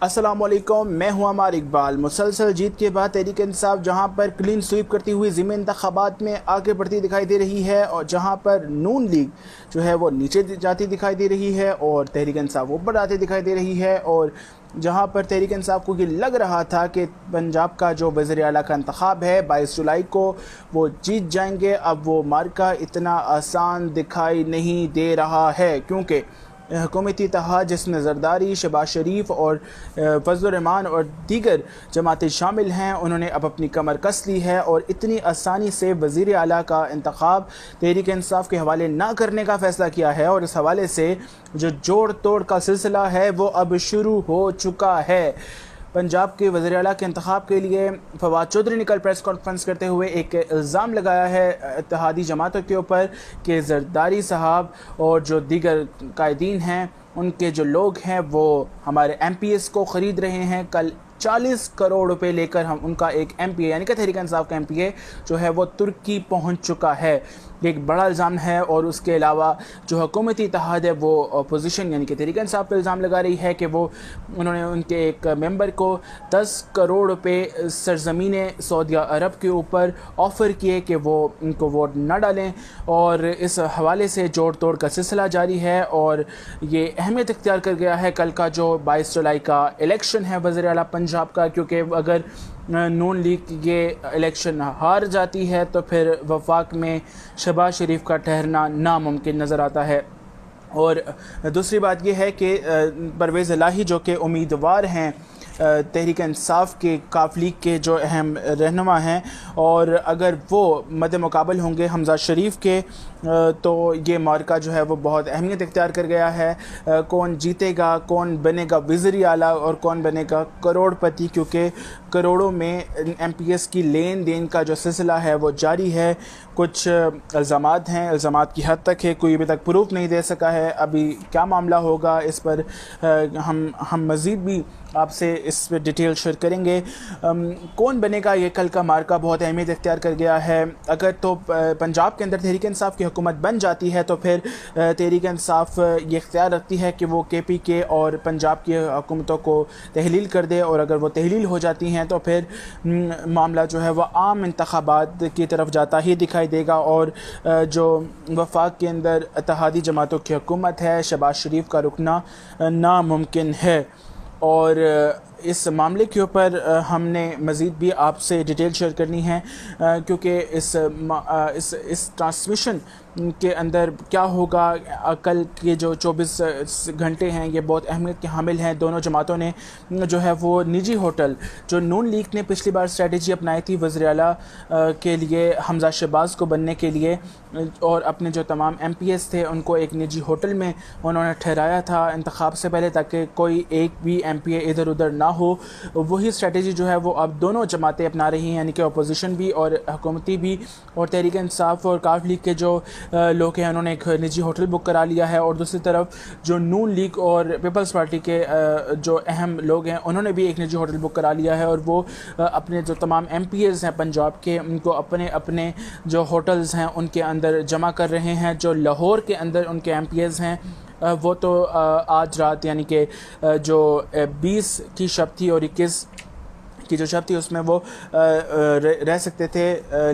السلام علیکم، میں ہوں عمار اقبال۔ مسلسل جیت کے بعد تحریک انصاف جہاں پر کلین سویپ کرتی ہوئی ضمنی انتخابات میں آگے بڑھتی دکھائی دے رہی ہے، اور جہاں پر نون لیگ جو ہے وہ نیچے جاتی دکھائی دے رہی ہے اور تحریک انصاف اوپر آتی دکھائی دے رہی ہے، اور جہاں پر تحریک انصاف کو یہ لگ رہا تھا کہ پنجاب کا جو وزیر اعلیٰ کا انتخاب ہے 22 جولائی کو وہ جیت جائیں گے، اب وہ معرکہ اتنا آسان دکھائی نہیں دے رہا ہے، کیونکہ حکومتی اتحاد جس میں زرداری، شہباز شریف اور فضل الرحمان اور دیگر جماعتیں شامل ہیں، انہوں نے اب اپنی کمر کس لی ہے اور اتنی آسانی سے وزیر اعلیٰ کا انتخاب تحریک انصاف کے حوالے نہ کرنے کا فیصلہ کیا ہے، اور اس حوالے سے جو جوڑ توڑ کا سلسلہ ہے وہ اب شروع ہو چکا ہے۔ پنجاب کے وزیر اعلیٰ کے انتخاب کے لیے فواد چودھری نے کل پریس کانفرنس کرتے ہوئے ایک الزام لگایا ہے اتحادی جماعتوں کے اوپر کہ زرداری صاحب اور جو دیگر قائدین ہیں ان کے جو لوگ ہیں وہ ہمارے ایم پی ایس کو خرید رہے ہیں۔ کل 40 کروڑ روپے لے کر ہم ان کا ایک ایم پی اے یعنی کہ تحریک انصاف کا ایم پی اے جو ہے وہ ترکی پہنچ چکا ہے۔ یہ ایک بڑا الزام ہے، اور اس کے علاوہ جو حکومتی اتحاد ہے وہ اپوزیشن یعنی کہ تحریک انصاف پہ الزام لگا رہی ہے کہ انہوں نے ان کے ایک ممبر کو 10 کروڑ روپے سرزمین سعودیہ عرب کے اوپر آفر کیے کہ وہ ان کو ووٹ نہ ڈالیں، اور اس حوالے سے جوڑ توڑ کا سلسلہ جاری ہے، اور یہ اہمیت اختیار کر گیا ہے کل کا جو 22 جولائی کا الیکشن ہے وزیر اعلیٰ پنجاب کا، کیونکہ اگر نون لیگ یہ الیکشن ہار جاتی ہے تو پھر وفاق میں شہباز شریف کا ٹھہرنا ناممکن نظر آتا ہے۔ اور دوسری بات یہ ہے کہ پرویز الہی جو کہ امیدوار ہیں تحریک انصاف کے قافلے کے جو اہم رہنما ہیں، اور اگر وہ مد مقابل ہوں گے حمزہ شریف کے تو یہ معرکہ جو ہے وہ بہت اہمیت اختیار کر گیا ہے۔ کون جیتے گا، کون بنے گا وزیر اعلیٰ اور کون بنے گا کروڑ پتی، کیونکہ کروڑوں میں ایم پی ایس کی لین دین کا جو سلسلہ ہے وہ جاری ہے۔ کچھ الزامات ہیں، الزامات کی حد تک ہے، کوئی ابھی تک پروف نہیں دے سکا ہے، ابھی کیا معاملہ ہوگا اس پر ہم مزید بھی آپ سے اس پہ ڈیٹیل شیئر کریں گے۔ کون بنے گا، یہ کل کا معرکہ بہت اہمیت اختیار کر گیا ہے۔ اگر تو پنجاب کے اندر تحریک انصاف کی حکومت بن جاتی ہے تو پھر تحریک انصاف یہ اختیار رکھتی ہے کہ وہ کے پی کے اور پنجاب کی حکومتوں کو تحلیل کر دے، اور اگر وہ تحلیل ہو جاتی ہیں تو پھر معاملہ جو ہے وہ عام انتخابات کی طرف جاتا ہی دکھائی دے گا، اور جو وفاق کے اندر اتحادی جماعتوں کی حکومت ہے شہباز شریف کا رکنا ناممکن ہے۔ اور اس معاملے کے اوپر ہم نے مزید بھی آپ سے ڈیٹیل شیئر کرنی ہے، کیونکہ اس ٹرانسمیشن کے اندر کیا ہوگا، کل کے جو 24 گھنٹے ہیں یہ بہت اہمیت کے حامل ہیں۔ دونوں جماعتوں نے جو ہے وہ نجی ہوٹل، جو نون لیگ نے پچھلی بار اسٹریٹجی اپنائی تھی وزیر اعلیٰ کے لیے حمزہ شہباز کو بننے کے لیے، اور اپنے جو تمام ایم پی ایس تھے ان کو ایک نجی ہوٹل میں انہوں نے ٹھہرایا تھا انتخاب سے پہلے، تاکہ کوئی ایک بھی ایم پی اے ادھر ادھر نہ ہو۔ وہی اسٹریٹجی جو ہے وہ اب دونوں جماعتیں اپنا رہی ہیں، یعنی کہ اپوزیشن بھی اور حکومتی بھی، اور تحریک انصاف اور کاف لیگ کے جو لوگ ہیں انہوں نے ایک نجی ہوٹل بک کرا لیا ہے، اور دوسری طرف جو نون لیگ اور پیپلز پارٹی کے جو اہم لوگ ہیں انہوں نے بھی ایک نجی ہوٹل بک کرا لیا ہے، اور وہ اپنے جو تمام ایم پی ایز ہیں پنجاب کے ان کو اپنے اپنے جو ہوٹلز ہیں ان کے اندر جمع کر رہے ہیں۔ جو لاہور کے اندر ان کے ایم پی ایز ہیں وہ تو آج رات یعنی کہ جو 20 کی شب تھی اور 21 کی جو شب تھی اس میں وہ رہ سکتے تھے،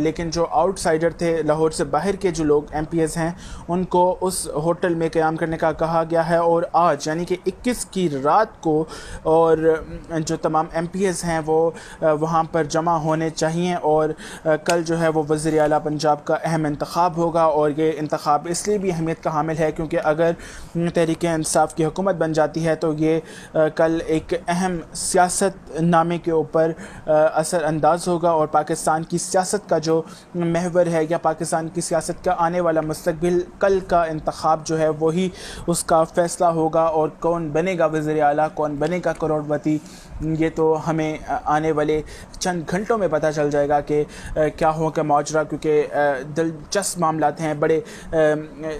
لیکن جو آؤٹ سائڈر تھے لاہور سے باہر کے جو لوگ ایم پی ایز ہیں ان کو اس ہوٹل میں قیام کرنے کا کہا گیا ہے، اور آج یعنی کہ 21 کی رات کو اور جو تمام ایم پی ایز ہیں وہ وہاں پر جمع ہونے چاہیے، اور کل جو ہے وہ وزیر اعلیٰ پنجاب کا اہم انتخاب ہوگا۔ اور یہ انتخاب اس لیے بھی اہمیت کا حامل ہے کیونکہ اگر تحریک انصاف کی حکومت بن جاتی ہے تو یہ کل ایک اہم سیاست نامے کے اوپر اثر انداز ہوگا، اور پاکستان کی سیاست کا جو محور ہے یا پاکستان کی سیاست کا آنے والا مستقبل، کل کا انتخاب جو ہے وہی اس کا فیصلہ ہوگا، اور کون بنے گا وزیر اعلیٰ، کون بنے گا کروڑ پتی، یہ تو ہمیں آنے والے چند گھنٹوں میں پتہ چل جائے گا کہ کیا ہوگا ماجرا، کیونکہ دلچسپ معاملات ہیں، بڑے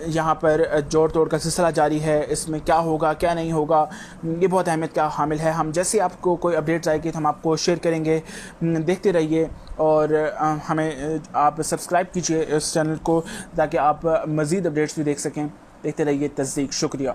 یہاں پر جوڑ توڑ کا سلسلہ جاری ہے، اس میں کیا ہوگا کیا نہیں ہوگا یہ بہت اہمیت کا حامل ہے۔ ہم جیسے آپ کو کوئی اپڈیٹس آئے گی تو ہم آپ کو شیئر کریں گے، دیکھتے رہیے، اور ہمیں آپ سبسکرائب کیجئے اس چینل کو تاکہ آپ مزید اپڈیٹس بھی دیکھ سکیں۔ دیکھتے رہیے تصدیق۔ شکریہ۔